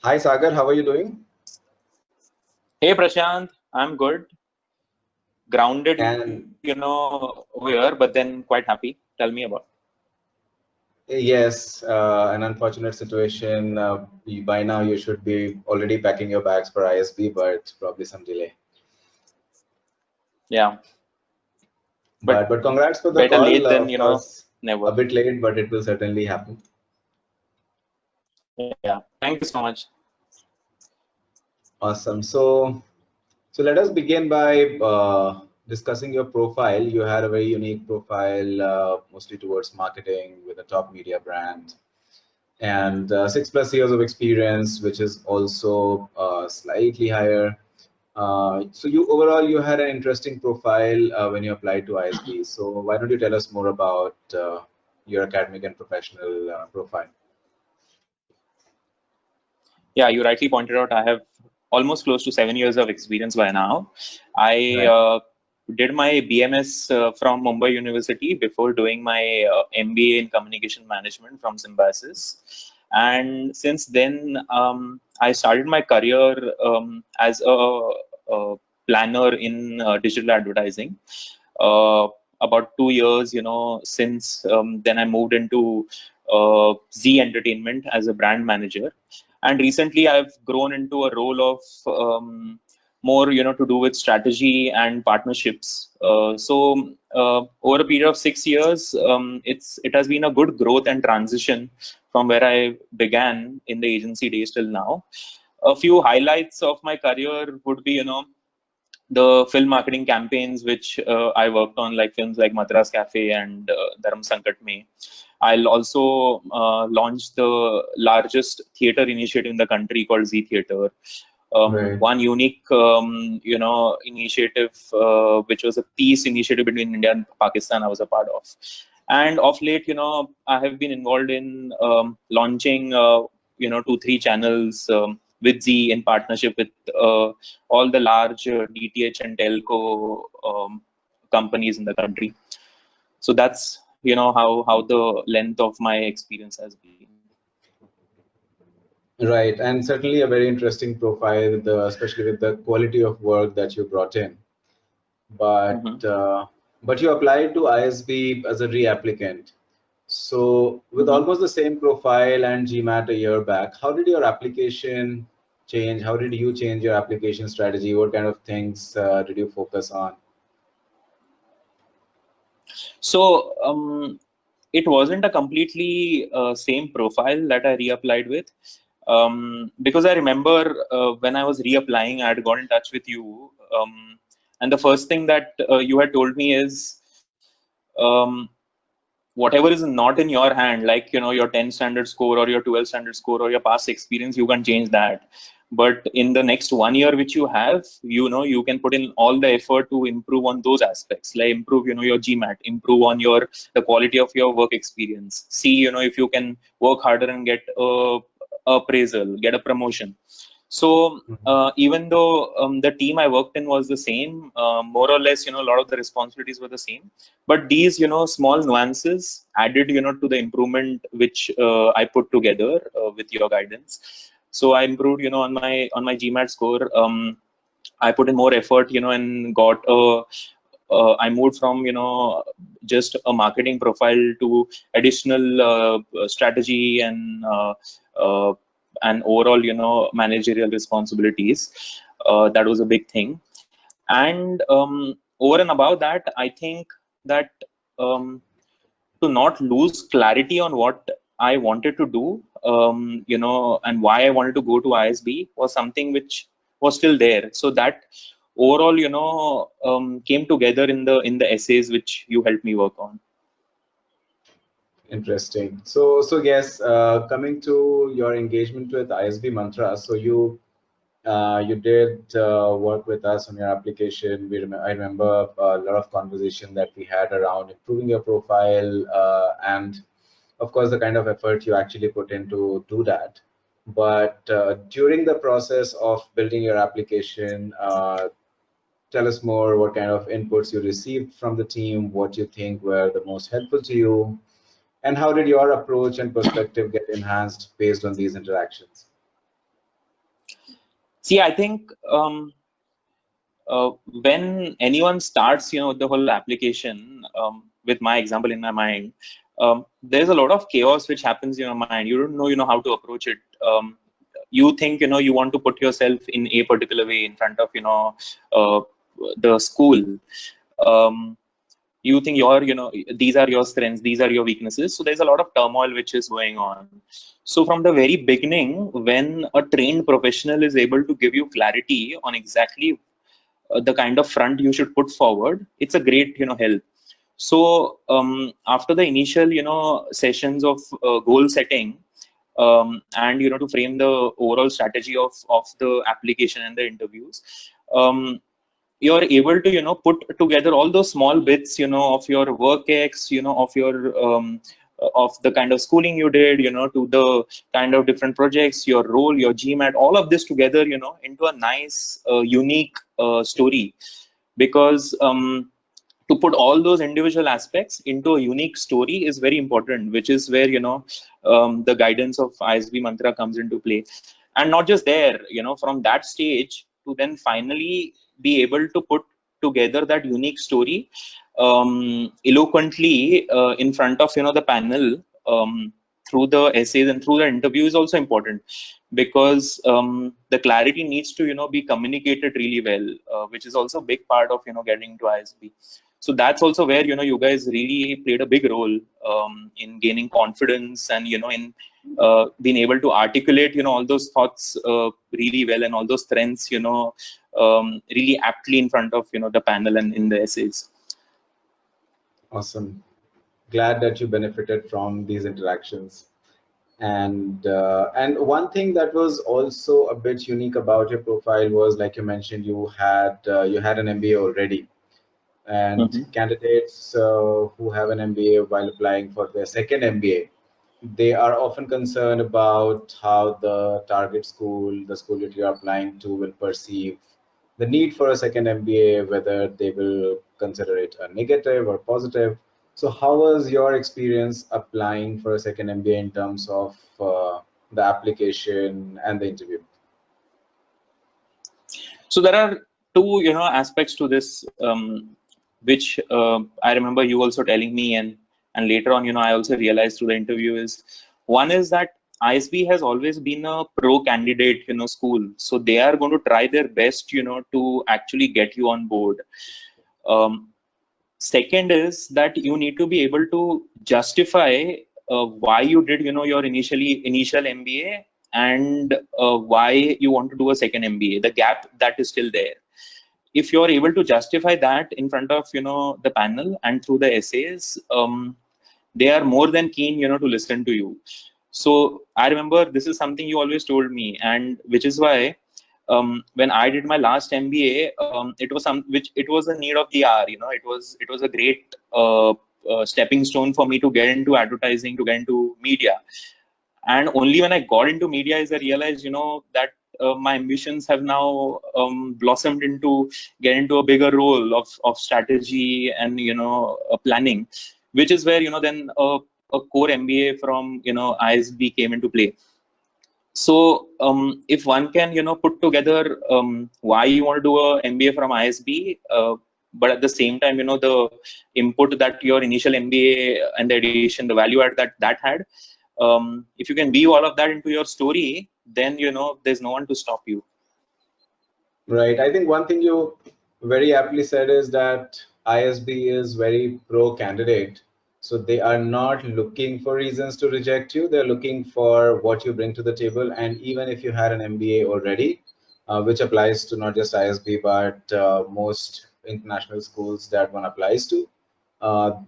Hi Sagar, how are you doing? Hey Prashant, I'm good. Grounded, And over here, but then quite happy. Tell me about. yes, an unfortunate situation. By now you should be already packing your bags for ISB, but probably some delay. Yeah, but But congrats for the better call. late than Of course, a never. bit late, but it will certainly happen. Yeah, thank you so much. Awesome. So let us begin by discussing your profile. You had a very unique profile, mostly towards marketing with a top media brand, and 6+ years of experience, which is also slightly higher. So you had an interesting profile when you applied to ISB. So why don't you tell us more about your academic and professional profile? Yeah, you rightly pointed out. I have almost close to 7 years of experience by now. I Right. did my BMS from Mumbai University before doing my MBA in communication management from Symbiosis. And since then, I started my career as a planner in digital advertising. Uh, about 2 years, since then I moved into Z Entertainment as a brand manager, and recently I've grown into a role of more to do with strategy and partnerships. Over a period of 6 years, it has been a good growth and transition from where I began in the agency days till now. A few highlights of my career would be the film marketing campaigns which I worked on, like films like Madras Cafe and Dharam Sankat Mein. I'll also launch the largest theater initiative in the country called Z Theater. Right. One unique, initiative, which was a peace initiative between India and Pakistan, I was a part of. And of late, I have been involved in launching, 2-3 channels with Z in partnership with all the large DTH and telco companies in the country. So that's how the length of my experience has been. Right, and certainly a very interesting profile, especially with the quality of work that you brought in. But Hmm. but you applied to ISB as a reapplicant. So with Hmm. almost the same profile and GMAT a year back, how did your application change? How did you change your application strategy? What kind of things did you focus on? So it wasn't a completely same profile that I reapplied with, because I remember when I was reapplying, I had got in touch with you, and the first thing that you had told me is, um, whatever is not in your hand, like your 10 standard score or your 12 standard score or your past experience, you can change that. But in the next 1 year which you have, you can put in all the effort to improve on those aspects, like improve your GMAT, improve on the quality of your work experience, see if you can work harder and get a appraisal, get a promotion. So even though the team I worked in was the same, more or less, a lot of the responsibilities were the same. But these, small nuances added, to the improvement which I put together with your guidance. So I improved, on my GMAT score. I put in more effort, and got a. I moved from just a marketing profile to additional strategy uh, and overall managerial responsibilities. That was a big thing. And over and above that, I think that um, to not lose clarity on what I wanted to do, and why I wanted to go to ISB was something which was still there. So that overall, came together in the essays which you helped me work on. Interesting. So yes, coming to your engagement with ISB Mantra, so you did work with us on your application. I remember a lot of conversation that we had around improving your profile, and of course the kind of effort you actually put into do that. But during the process of building your application, tell us more what kind of inputs you received from the team, what you think were the most helpful to you, and how did your approach and perspective get enhanced based on these interactions? See, I think when anyone starts, the whole application, with my example in my mind, there's a lot of chaos which happens in your mind. You don't know, how to approach it. You think, you want to put yourself in a particular way in front of, uh, the school. Um, you think these are your strengths, these are your weaknesses. So there's a lot of turmoil which is going on. So from the very beginning, when a trained professional is able to give you clarity on exactly the kind of front you should put forward, it's a great help. So after the initial sessions of goal setting, and to frame the overall strategy of the application and the interviews, um, you're able to put together all those small bits of your work ex, of your of the kind of schooling you did, to the kind of different projects, your role, your GMAT, all of this together into a nice unique story. Because to put all those individual aspects into a unique story is very important, which is where the guidance of ISB mantra comes into play. And not just there, from that stage to then finally be able to put together that unique story eloquently in front of the panel, through the essays and through the interview is also important. Because the clarity needs to be communicated really well, which is also a big part of getting into ISB. So that's also where you guys really played a big role in gaining confidence, and in being able to articulate all those thoughts really well, and all those strengths really aptly in front of the panel and in the essays. Awesome. Glad that you benefited from these interactions. And one thing that was also a bit unique about your profile was, like you mentioned, you had an MBA already. And Mm-hmm. candidates who have an MBA while applying for their second MBA, they are often concerned about how the target school, the school that you are applying to, will perceive the need for a second MBA, whether they will consider it a negative or positive. So, how was your experience applying for a second MBA in terms of the application and the interview? So there are two aspects to this, which I remember you also telling me, and later on I also realized through the interview is, one is that ISB has always been a pro candidate school, so they are going to try their best to actually get you on board. um, Second is that you need to be able to justify why you did your initial MBA, and why you want to do a second MBA, the gap that is still there. If you're able to justify that in front of the panel and through the essays, they are more than keen to listen to you. So I remember this is something you always told me, and which is why when I did my last MBA, it was a need of the hour. It was a great stepping stone for me to get into advertising, to get into media. And only when I got into media is I realized that my ambitions have now blossomed into get into a bigger role of strategy and planning, which is where then a core MBA from ISB came into play. So if one can put together why you want to do a MBA from ISB, but at the same time the input that your initial MBA and the addition, the value add that had, if you can weave all of that into your story, then there's no one to stop you. Right. I think one thing you very aptly said is that ISB is very pro candidate. So they are not looking for reasons to reject you. They're looking for what you bring to the table. And even if you had an MBA already, which applies to not just ISB, but most international schools that one applies to,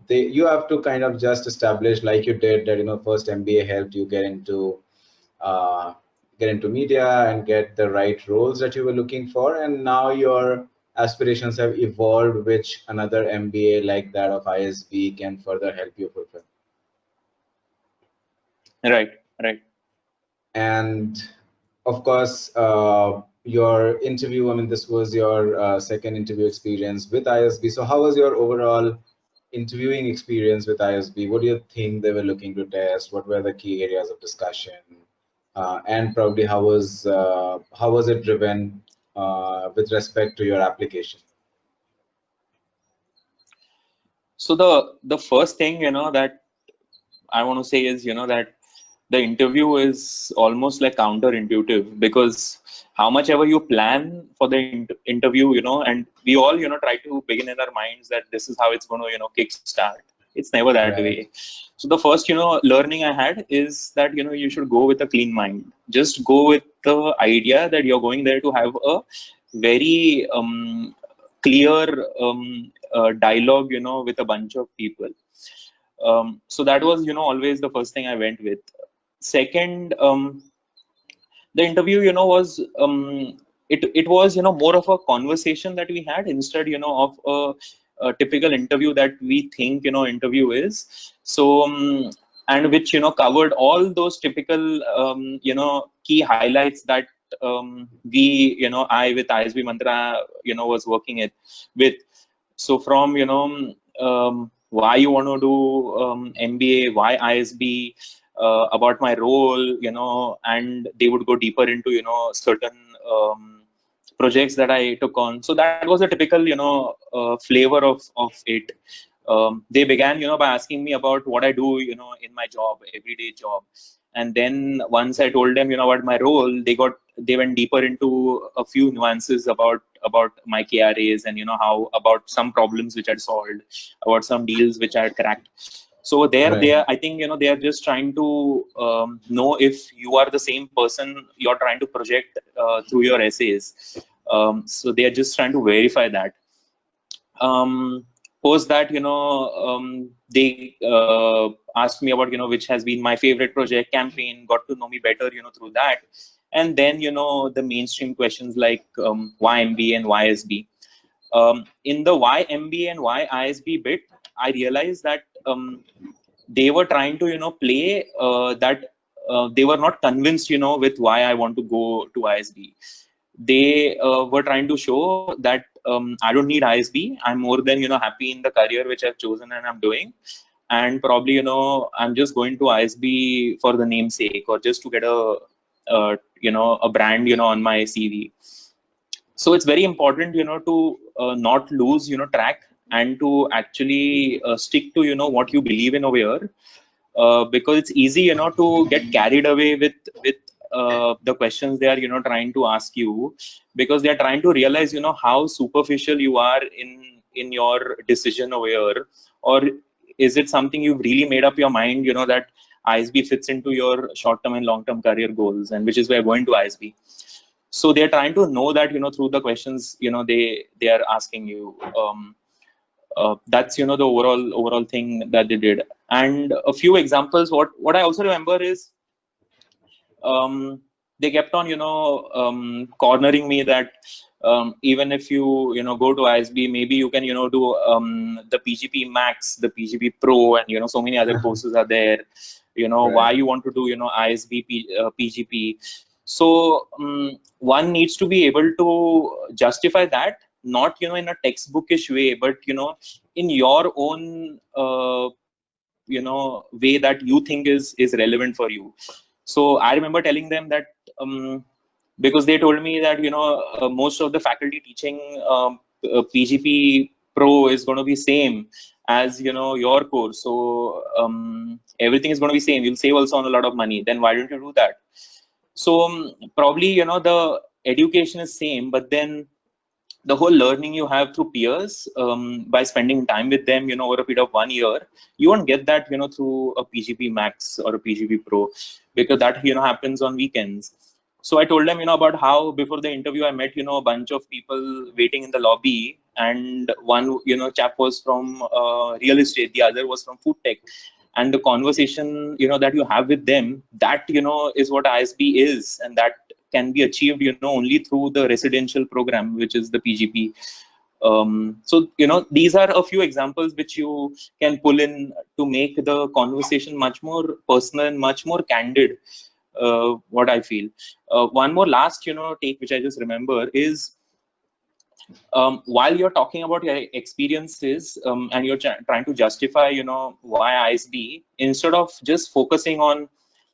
you have to kind of just establish, like you did, that first MBA helped you uh, get into media and get the right roles that you were looking for. And now your aspirations have evolved, which another MBA like that of ISB can further help you fulfill. Right, right. And of course, your interview, I mean, this was your second interview experience with ISB. So, how was your overall interviewing experience with ISB? What do you think they were looking to test? What were the key areas of discussion? and probably how was it driven with respect to your application? So the first thing, that I want to say is, that the interview is almost like counterintuitive, because how much ever you plan for the interview, and we all, try to begin in our minds that this is how it's going to, kickstart. It's never that Right. way. So the first, learning I had is that, you should go with a clean mind. Just go with the idea that you're going there to have a very clear dialogue, with a bunch of people. So that was, always the first thing I went with. Second, the interview, was it was, more of a conversation that we had, instead, of a typical interview that we think, interview is. So and which, covered all those typical key highlights that we, I with ISB Mantra, was working it with. So from, why you want to do MBA, why ISB, about my role, and they would go deeper into, certain projects that I took on. So that was a typical, flavor of it. They began, by asking me about what I do, in my job, everyday job. And then once I told them, about my role, they went deeper into a few nuances about my KRAs, and, how about some problems which I'd solved, about some deals which I had cracked. So there, Right. I think, they are just trying to know if you are the same person you're trying to project through your essays. So they are just trying to verify that. Post that, they asked me about, which has been my favorite project campaign, got to know me better, through that. And then, the mainstream questions like why MBA and why ISB. In the why MBA and why ISB bit, I realized that they were trying to, play that they were not convinced, with why I want to go to ISB. They were trying to show that I don't need ISB. I'm more than, happy in the career which I've chosen and I'm doing. And probably, I'm just going to ISB for the namesake, or just to get a brand, on my CV. So it's very important, to not lose, track, and to actually stick to, what you believe in over here. Because it's easy, to get carried away with the questions they are, trying to ask you, because they are trying to realize, how superficial you are in your decision over here. Or is it something you've really made up your mind, that ISB fits into your short-term and long-term career goals, and which is why you're going to ISB. So they're trying to know that, through the questions, they are asking you. That's, the overall thing that they did. And a few examples, what I also remember is, they kept on, cornering me that even if you, go to ISB, maybe you can, do the PGP Max, the PGP Pro, and, so many other courses are there. Why Right. you want to do, ISB, PGP. So one needs to be able to justify that, not, in a textbookish way, but, in your own, way that you think is relevant for you. So I remember telling them that, because they told me that, most of the faculty teaching PGP Pro is going to be same as, your course. So everything is going to be same. You'll save also on a lot of money. Then why don't you do that? So probably, the education is same, but then the whole learning you have through peers, by spending time with them, over a period of 1 year, you won't get that, through a PGP Max or a PGP Pro, because that, happens on weekends. So I told them, about how before the interview I met, a bunch of people waiting in the lobby, and one, chap was from real estate, the other was from food tech. And the conversation, that you have with them, that, is what ISB is, and that can be achieved, only through the residential program, which is the PGP. So, these are a few examples which you can pull in to make the conversation much more personal and much more candid, what I feel. One more last, take, which I just remember is, while you're talking about your experiences, and you're trying to justify, why ISB, instead of just focusing on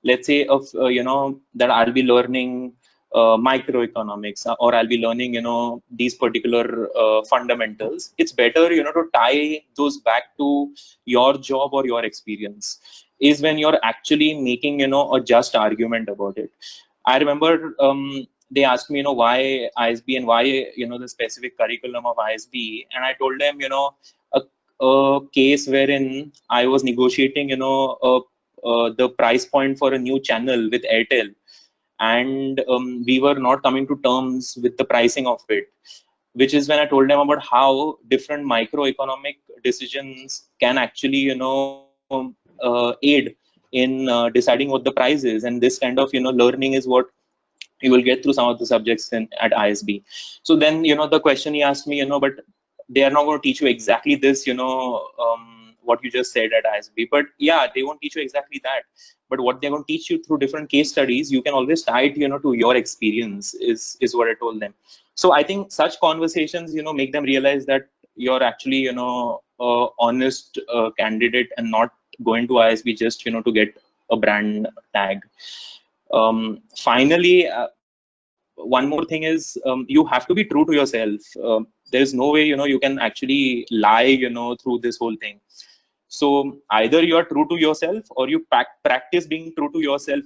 let's say of that I'll be learning microeconomics, or I'll be learning these particular fundamentals. It's better to tie those back to your job or your experience, is when you're actually making a just argument about it. I remember they asked me why ISB and why the specific curriculum of ISB, and I told them a case wherein I was negotiating the price point for a new channel with Airtel, and we were not coming to terms with the pricing of it, which is when I told them about how different microeconomic decisions can actually aid in deciding what the price is. And this kind of learning is what you will get through some of the subjects at ISB. So then the question he asked me, but they are not going to teach you exactly this, what you just said at ISB. But yeah, they won't teach you exactly that. But what they're going to teach you through different case studies, you can always tie it to your experience, is what I told them. So I think such conversations make them realize that you're actually honest candidate, and not going to ISB just to get a brand tag. Finally, one more thing is, you have to be true to yourself. There's no way you can actually lie through this whole thing. So either you are true to yourself, or you practice being true to yourself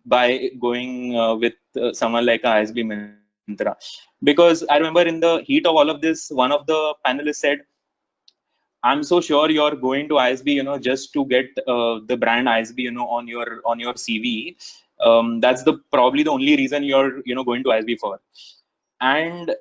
by going with someone like ISB Myntra. Because I remember in the heat of all of this, one of the panelists said, I'm so sure you're going to ISB, just to get the brand ISB, on your CV. That's the probably the only reason you're, going to ISB for. And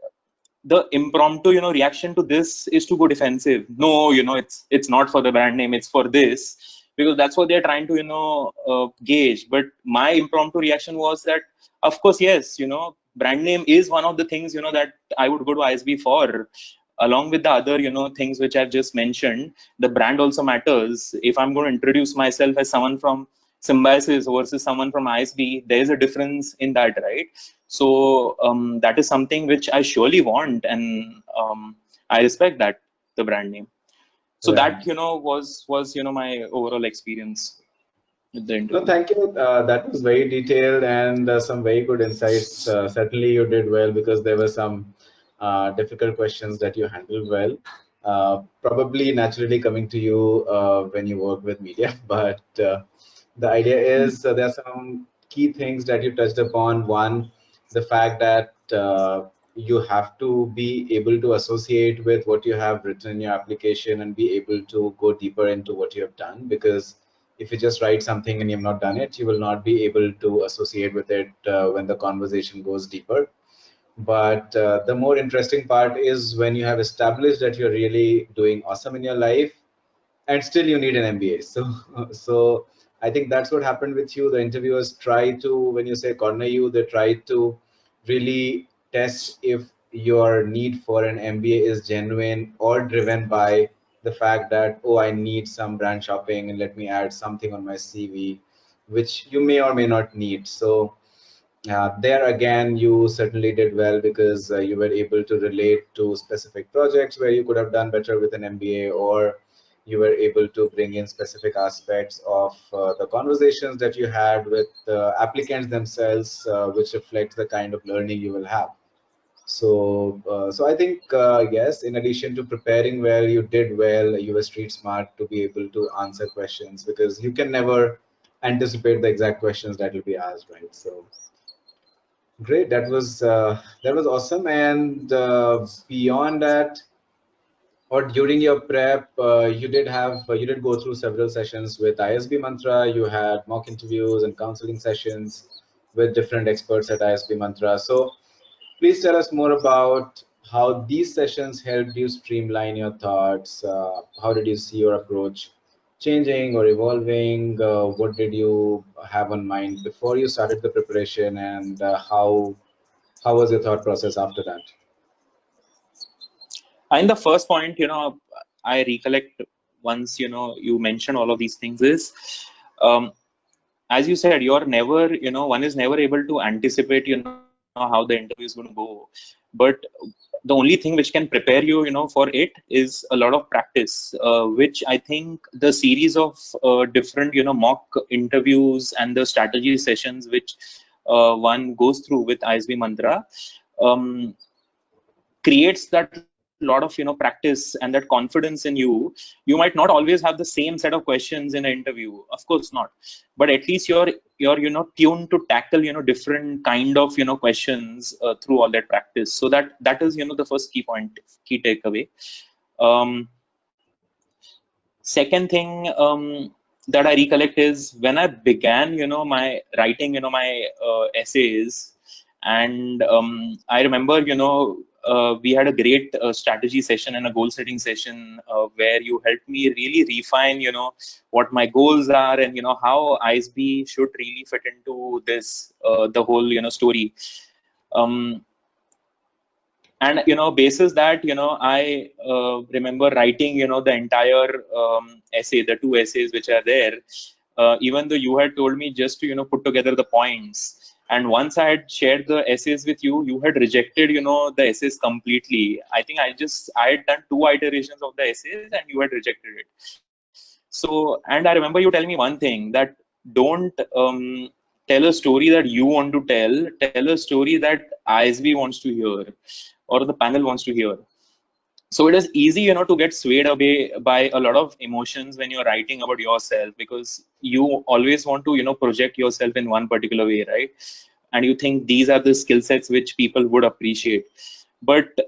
the impromptu, reaction to this is to go defensive. No, it's not for the brand name, it's for this, because that's what they're trying to, gauge. But my impromptu reaction was that, of course, yes, brand name is one of the things, that I would go to ISB for. Along with the other, things which I've just mentioned, the brand also matters. If I'm going to introduce myself as someone from Symbiosis versus someone from ISB, there is a difference in that, right? So that is something which I surely want, and I respect that, the brand name. So Right. that was my overall experience with the No, interview. thank you. That was very detailed and some very good insights. Certainly, you did well because there were some difficult questions that you handled well. Probably naturally coming to you when you work with media, but the idea is there are some key things that you touched upon. One, the fact that you have to be able to associate with what you have written in your application and be able to go deeper into what you have done, because if you just write something and you've not done it, you will not be able to associate with it when the conversation goes deeper. But the more interesting part is when you have established that you're really doing awesome in your life, and still you need an MBA. So I think that's what happened with you. The interviewers try to, when you say corner you, they try to really test if your need for an MBA is genuine or driven by the fact that, oh, I need some brand shopping and let me add something on my CV, which you may or may not need. So there again, you certainly did well because you were able to relate to specific projects where you could have done better with an MBA, or you were able to bring in specific aspects of the conversations that you had with the applicants themselves, which reflect the kind of learning you will have. So I think yes, in addition to preparing well, you did well. You were street smart to be able to answer questions because you can never anticipate the exact questions that will be asked, right? So great, that was awesome. And beyond that, or during your prep, you did go through several sessions with ISB Mantra. You had mock interviews and counseling sessions with different experts at ISB Mantra. So please tell us more about how these sessions helped you streamline your thoughts. How did you see your approach changing or evolving? What did you have on mind before you started the preparation, and how was your thought process after that? And the first point, I recollect once, you mentioned all of these things is, um, as you said, you're never, one is never able to anticipate, how the interview is going to go. but the only thing which can prepare you, for it is a lot of practice, which I think the series of different, mock interviews and the strategy sessions which one goes through with ISB Mantra um, creates that lot of, practice and that confidence in you. You might not always have the same set of questions in an interview, of course not, but at least you're tuned to tackle different kind of questions through all that practice. So that is the first key takeaway. um, Second thing that I recollect is when I began my writing my essays, and I remember we had a great strategy session and a goal setting session where you helped me really refine what my goals are, and how ISB should really fit into this the whole story. um, and basis that I remember writing the entire essay, the two essays which are there, even though you had told me just to put together the points, and once I had shared the essays with you, you had rejected the essays completely. I think I had done two iterations of the essays and you had rejected it. So, and I remember you telling me one thing, that don't tell a story that you want to tell a story that ISB wants to hear, or the panel wants to hear. So it is easy to get swayed away by a lot of emotions when you're writing about yourself, because you always want to project yourself in one particular way, right? And you think these are the skill sets which people would appreciate. But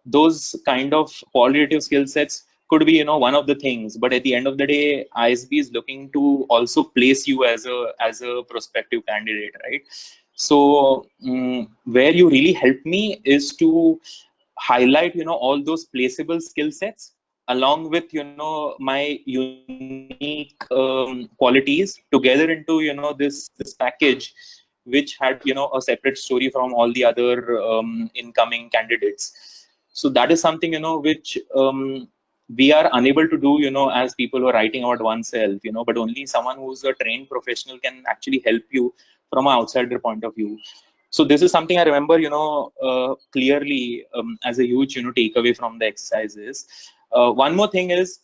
those kind of qualitative skill sets could be one of the things, but at the end of the day, ISB is looking to also place you as a prospective candidate, right? So where you really help me is to highlight all those placeable skill sets, along with my unique qualities, together into this package, which had a separate story from all the other incoming candidates. So that is something which we are unable to do as people who are writing about oneself, but only someone who's a trained professional can actually help you from an outsider point of view. So this is something I remember clearly as a huge takeaway from the exercises. One more thing is,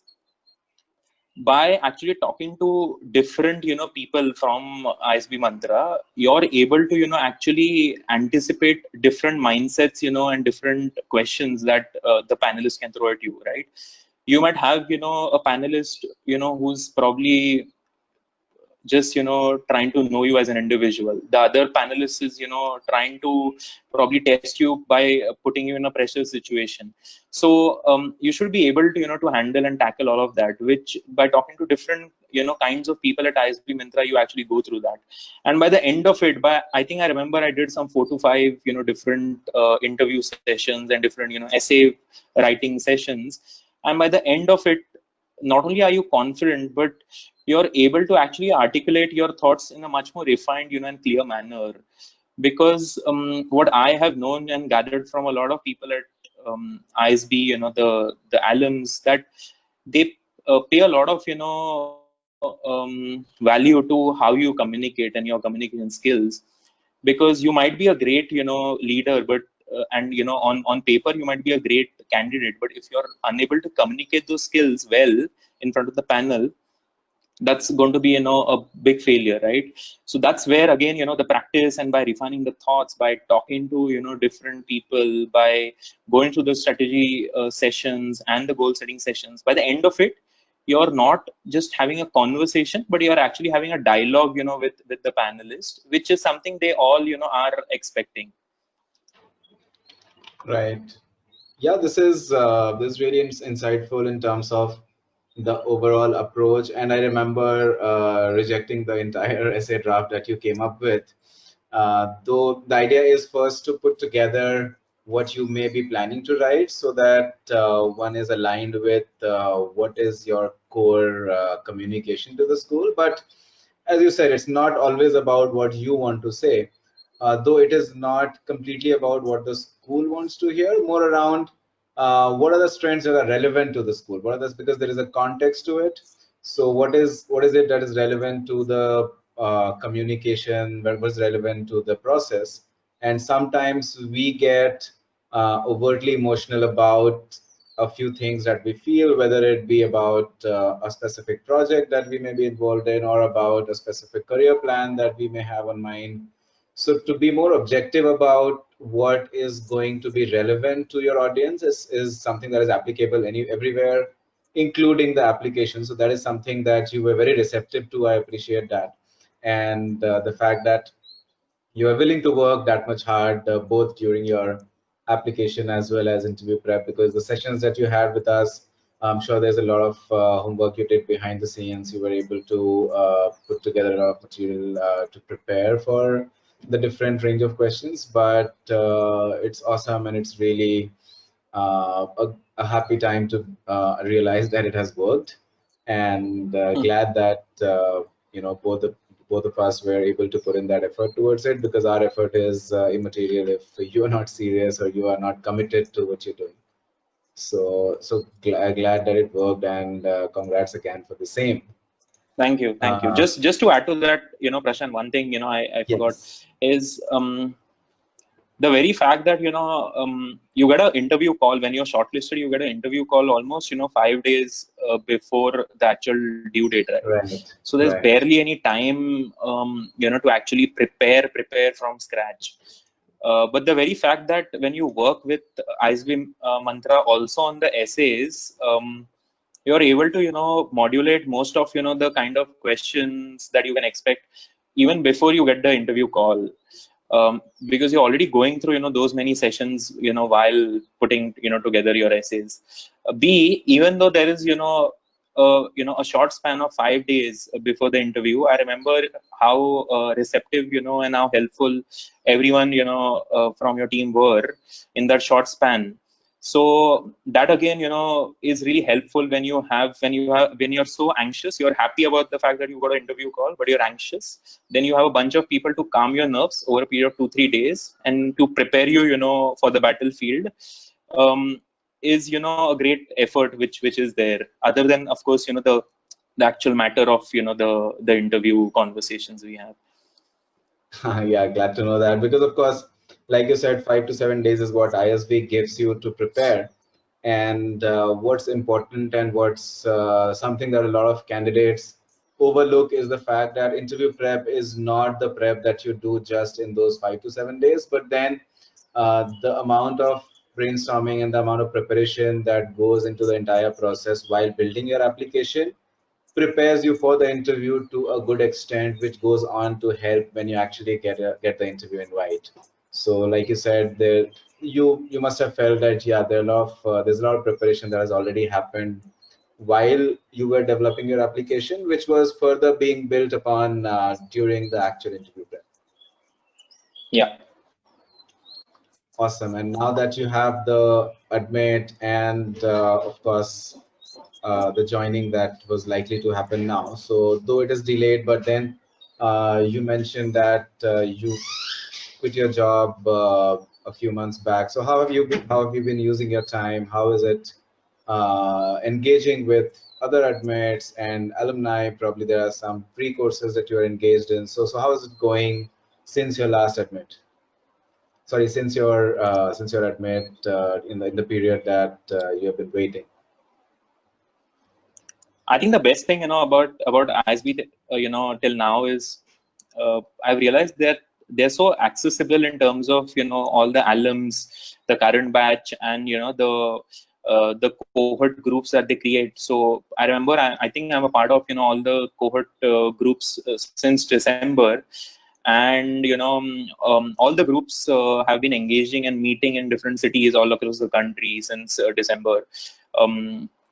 by actually talking to different people from ISB Mantra, you're able to actually anticipate different mindsets and different questions that the panelists can throw at you, right? You might have a panelist who's probably just trying to know you as an individual. The other panelist is trying to probably test you by putting you in a pressure situation. So you should be able to to handle and tackle all of that, which by talking to different kinds of people at ISB Mantra, you actually go through that. And by the end of it, by I think I remember I did some 4 to 5 different interview sessions and different essay writing sessions. And by the end of it, not only are you confident, but you're able to actually articulate your thoughts in a much more refined and clear manner. Because what I have known and gathered from a lot of people at ISB, the alums, that they pay a lot of value to how you communicate and your communication skills. Because you might be a great leader, but and on paper you might be a great candidate, but if you're unable to communicate those skills well in front of the panel, that's going to be a big failure, right? So that's where again the practice, and by refining the thoughts, by talking to different people, by going through the strategy sessions and the goal setting sessions, by the end of it, you're not just having a conversation, but you're actually having a dialogue with the panelists, which is something they all are expecting. Right. Yeah, this is really insightful in terms of the overall approach. And I remember rejecting the entire essay draft that you came up with. Though the idea is first to put together what you may be planning to write, so that one is aligned with what is your core communication to the school. But as you said, it's not always about what you want to say, though it is not completely about what the school wants to hear, more around what are the strengths that are relevant to the school. What are this, because there is a context to it. So what is it that is relevant to the communication, what was relevant to the process, and sometimes we get overtly emotional about a few things that we feel, whether it be about a specific project that we may be involved in, or about a specific career plan that we may have on mind. So to be more objective about what is going to be relevant to your audience is something that is applicable everywhere, including the application. So that is something that you were very receptive to. I appreciate that. And the fact that you are willing to work that much hard, both during your application as well as interview prep, because the sessions that you had with us, I'm sure there's a lot of homework you did behind the scenes. You were able to put together a lot of material to prepare for the different range of questions, but it's awesome, and it's really a happy time to realize that it has worked, and glad that both of us were able to put in that effort towards it, because our effort is immaterial if you are not serious or you are not committed to what you're doing. Glad that it worked, and congrats again for the same. Thank you. Just to add to that, Prashant, one thing I forgot Yes. is the very fact that you get an interview call when you're shortlisted. You get an interview call almost 5 days before the actual due date, right? Right. So there's Right. barely any time to actually prepare from scratch. But the very fact that when you work with ISB Mantra also on the essays, you're able to modulate most of the kind of questions that you can expect even before you get the interview call, because you're already going through those many sessions while putting together your essays. B, even though there is a short span of 5 days before the interview, I remember how receptive and how helpful everyone from your team were in that short span. So that again is really helpful when you're so anxious. You're happy about the fact that you got an interview call, but you're anxious. Then you have a bunch of people to calm your nerves over a period of 2-3 days and to prepare you for the battlefield. Is a great effort which is there, other than of course the actual matter of the interview conversations we have. Yeah, glad to know that, because of course, like you said, 5 to 7 days is what ISB gives you to prepare. And what's important, and what's something that a lot of candidates overlook, is the fact that interview prep is not the prep that you do just in those 5 to 7 days, but then the amount of brainstorming and the amount of preparation that goes into the entire process while building your application prepares you for the interview to a good extent, which goes on to help when you actually get the interview invite. So, like you said, there you must have felt that there's a lot of preparation that has already happened while you were developing your application, which was further being built upon during the actual interview prep. Yeah. Awesome. And now that you have the admit and of course the joining that was likely to happen now. So though it is delayed, but then you mentioned that you quit your job a few months back. So how have you been using your time? How is it engaging with other admits and alumni? Probably there are some pre-courses that you are engaged in. So how is it going since your last admit? Sorry, since your admit in the period that you have been waiting. I think the best thing about ISB till now is I've realized that they're so accessible in terms of all the alums, the current batch, and the cohort groups that they create. So I remember I think I'm a part of all the cohort groups since December, and all the groups have been engaging and meeting in different cities all across the country since December.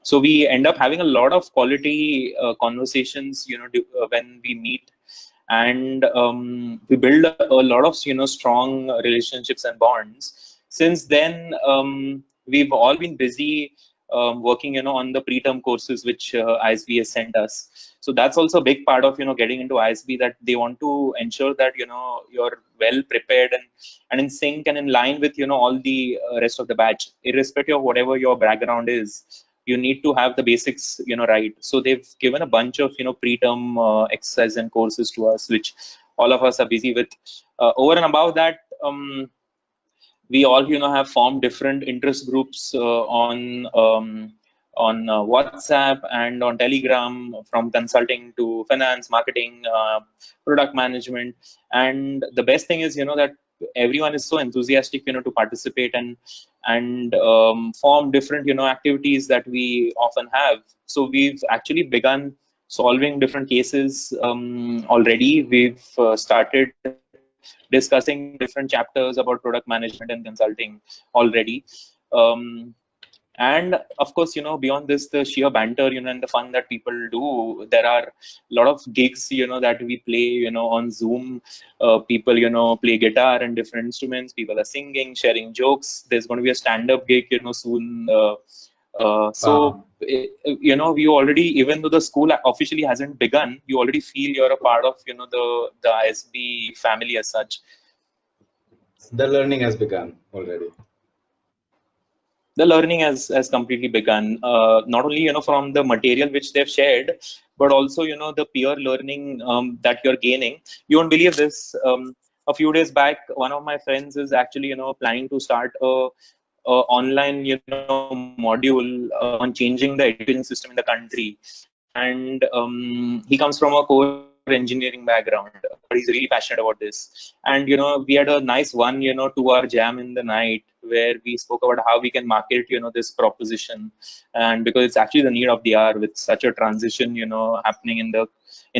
So we end up having a lot of quality conversations when we meet, and we build a lot of strong relationships and bonds. Since then, we've all been busy working on the pre-term courses which ISB has sent us. So that's also a big part of getting into ISB, that they want to ensure that you're well prepared and in sync and in line with all the rest of the batch, irrespective of whatever your background is. You need to have the basics right. So they've given a bunch of pre-term exercises and courses to us, which all of us are busy with. Over and above that, we all have formed different interest groups on WhatsApp and on Telegram, from consulting to finance, marketing, product management. And the best thing is that everyone is so enthusiastic to participate and form different activities that we often have. So we've actually begun solving different cases already. We've started discussing different chapters about product management and consulting already. Um, and of course, beyond this, the sheer banter, and the fun that people do, there are a lot of gigs, that we play, on Zoom. People, play guitar and different instruments. People are singing, sharing jokes. There's going to be a stand-up gig, soon. So, you already, even though the school officially hasn't begun, you already feel you're a part of, the ISB family as such. The learning has begun already. The learning has completely begun. Not only from the material which they've shared, but also the peer learning that you're gaining. You won't believe this. A few days back, one of my friends is actually planning to start a online module on changing the education system in the country, and he comes from a core engineering background, but he's really passionate about this. And we had a nice 2-hour jam in the night where we spoke about how we can market this proposition. And because it's actually the need of the hour with such a transition happening in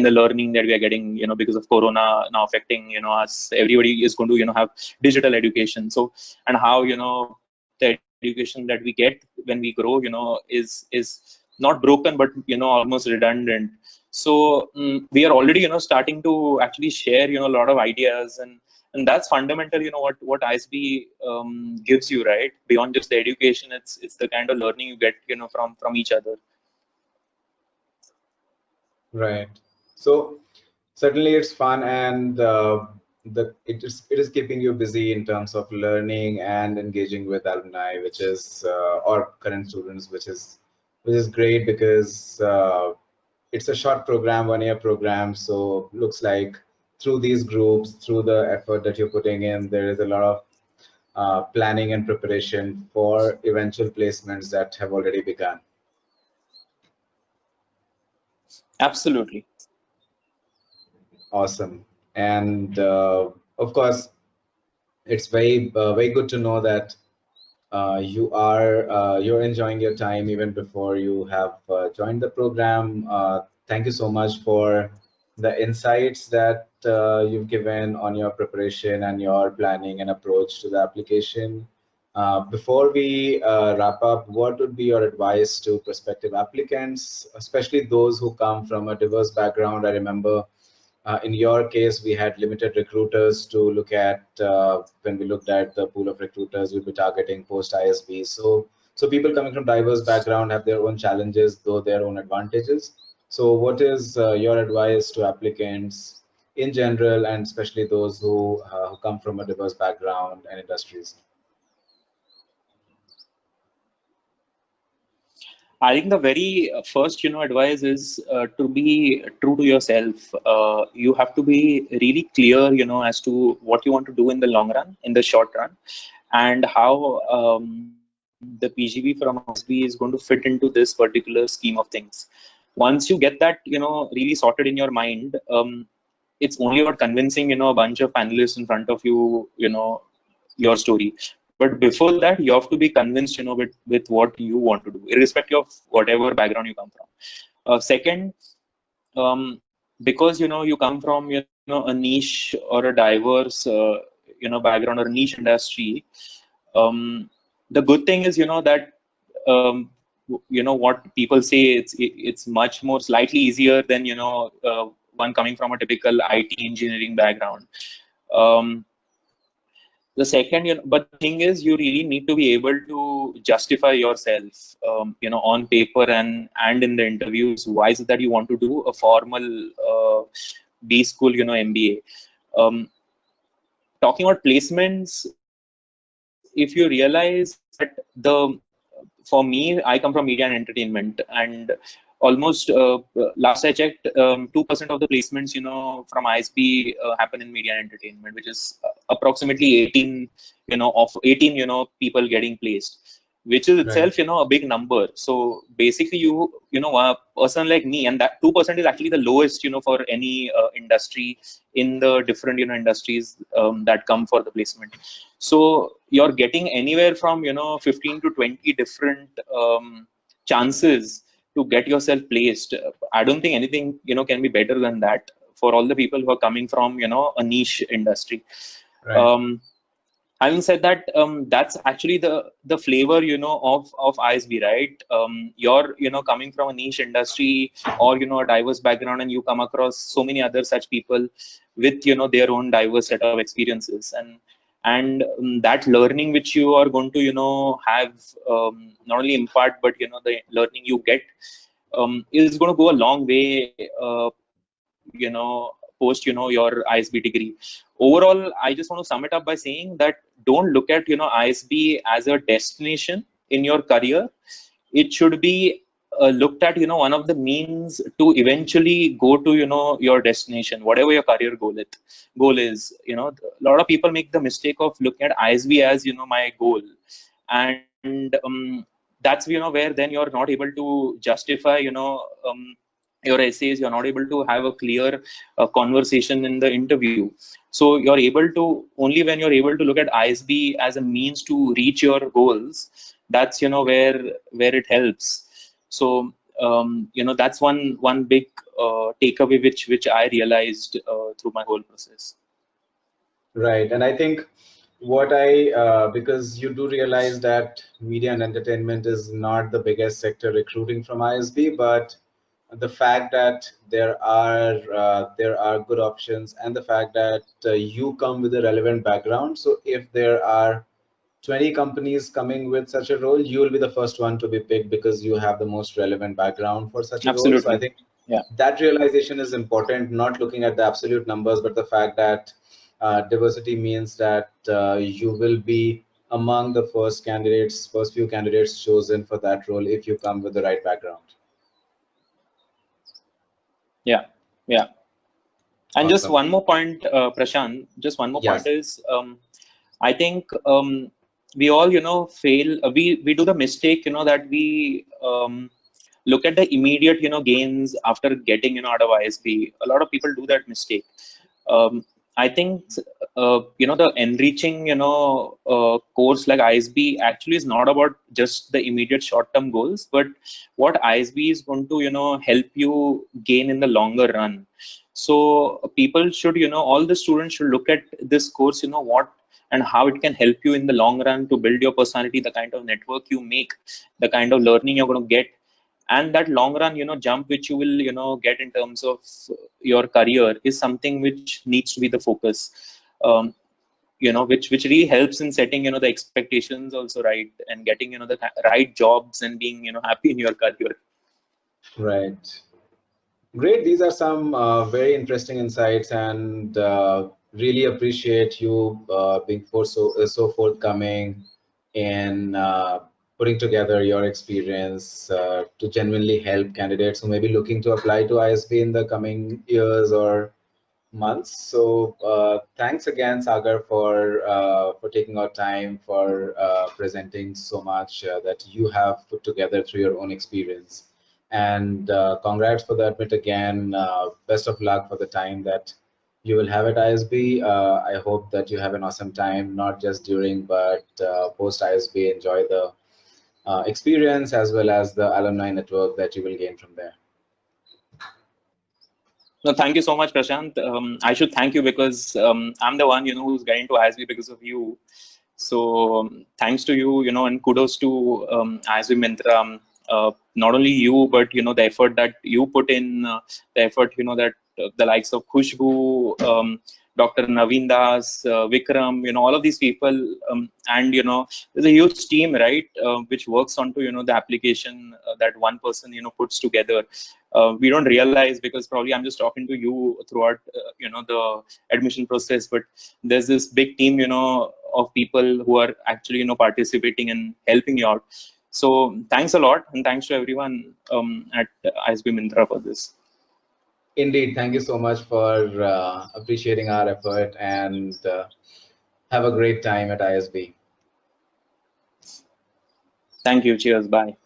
the learning that we are getting because of corona now affecting us. Everybody is going to have digital education. So, and how the education that we get when we grow is not broken, but almost redundant. So we are already starting to actually share a lot of ideas, and that's fundamental. What ISB gives you, right? Beyond just the education, it's the kind of learning you get from each other. Right. So certainly it's fun, and it is keeping you busy in terms of learning and engaging with alumni, which is or current students, which is great, because it's a short program, 1-year program. So looks like through these groups, through the effort that you're putting in, there is a lot of planning and preparation for eventual placements that have already begun. Absolutely. Awesome. And of course, it's very good to know that you're enjoying your time even before you have joined the program. Thank you so much for the insights that you've given on your preparation and your planning and approach to the application. Before we wrap up, what would be your advice to prospective applicants, especially those who come from a diverse background? I remember in your case, we had limited recruiters to look at. When we looked at the pool of recruiters, we'll be targeting post ISB. So people coming from diverse background have their own challenges, though their own advantages. So what is your advice to applicants in general, and especially those who come from a diverse background and industries? I think the very first, advice is to be true to yourself. You have to be really clear, as to what you want to do in the long run, in the short run, and how the PGB from ISB is going to fit into this particular scheme of things. Once you get that, really sorted in your mind, it's only about convincing, a bunch of panelists in front of you, your story. But before that, you have to be convinced, with what you want to do, irrespective of whatever background you come from. Second, because you come from a niche or a diverse background or a niche industry. The good thing is that what people say, it's much more slightly easier than one coming from a typical IT engineering background. The second, but the thing is, you really need to be able to justify yourself, on paper and in the interviews. Why is it that you want to do a formal B school, MBA? Talking about placements, if you realize that for me, I come from media and entertainment, and almost last I checked, 2% of the placements, from ISB happen in media and entertainment, which is approximately 18, of 18, people getting placed, which is Right. itself, a big number. So basically, a person like me, and that 2% is actually the lowest, for any industry in the different, industries that come for the placement. So you're getting anywhere from, 15 to 20 different chances to get yourself placed. I don't think anything, can be better than that for all the people who are coming from, a niche industry. Right. Having said that, that's actually the flavor, of ISB, right? You're, coming from a niche industry or, a diverse background, and you come across so many other such people with, their own diverse set of experiences, and that learning which you are going to, have, not only impart, but, the learning you get is going to go a long way, post, your ISB degree. Overall, I just want to sum it up by saying that don't look at, ISB as a destination in your career. It should be looked at, one of the means to eventually go to, your destination, whatever your career goal is. A lot of people make the mistake of looking at ISB as, my goal, and that's, where then you're not able to justify, your essays. You're not able to have a clear conversation in the interview. So you're able to, only when you're able to look at ISB as a means to reach your goals, that's, where it helps. So that's one big takeaway which I realized through my whole process. Right. And I think because you do realize that media and entertainment is not the biggest sector recruiting from ISB, but the fact that there are good options, and the fact that you come with a relevant background. So if there are 20 companies coming with such a role, you will be the first one to be picked because you have the most relevant background for such a role. So I Absolutely. think Yeah. that realization is important, not looking at the absolute numbers, but the fact that diversity means that you will be among the first few candidates chosen for that role if you come with the right background. Yeah. Yeah. And just Awesome. one more point, Prashant, just one more point Yes. is, I think we all, fail. We do the mistake, that we look at the immediate, gains after getting, out of ISB. A lot of people do that mistake. I think, the enriching, course like ISB actually is not about just the immediate short-term goals, but what ISB is going to, help you gain in the longer run. So people should, all the students should look at this course, what and how it can help you in the long run to build your personality, the kind of network you make, the kind of learning you're going to get, and that long run, jump which you will, get in terms of your career is something which needs to be the focus. Um, which really helps in setting, the expectations also right, and getting, the right jobs and being, happy in your career. Right. Great. These are some very interesting insights, and really appreciate you being so forthcoming in putting together your experience to genuinely help candidates who may be looking to apply to ISB in the coming years or months. So thanks again, Sagar, for taking our time, for presenting so much that you have put together through your own experience. And congrats for the admit again. Best of luck for the time that you will have at ISB. I hope that you have an awesome time, not just during, but post ISB. Enjoy the experience as well as the alumni network that you will gain from there. No, thank you so much, Prashant. I should thank you because I'm the one, who's getting to ISB because of you. So thanks to you, and kudos to ISB Mintra. Not only you, but the effort that you put in, the effort that the likes of Khushbu, Dr. Naveen Das, Vikram, all of these people, and there's a huge team, right, which works onto the application that one person puts together. We don't realize because probably I'm just talking to you throughout the admission process, but there's this big team of people who are actually participating and helping you out. So thanks a lot, and thanks to everyone at ISB Myntra for this. Indeed, thank you so much for appreciating our effort, and have a great time at ISB. Thank you. Cheers. Bye.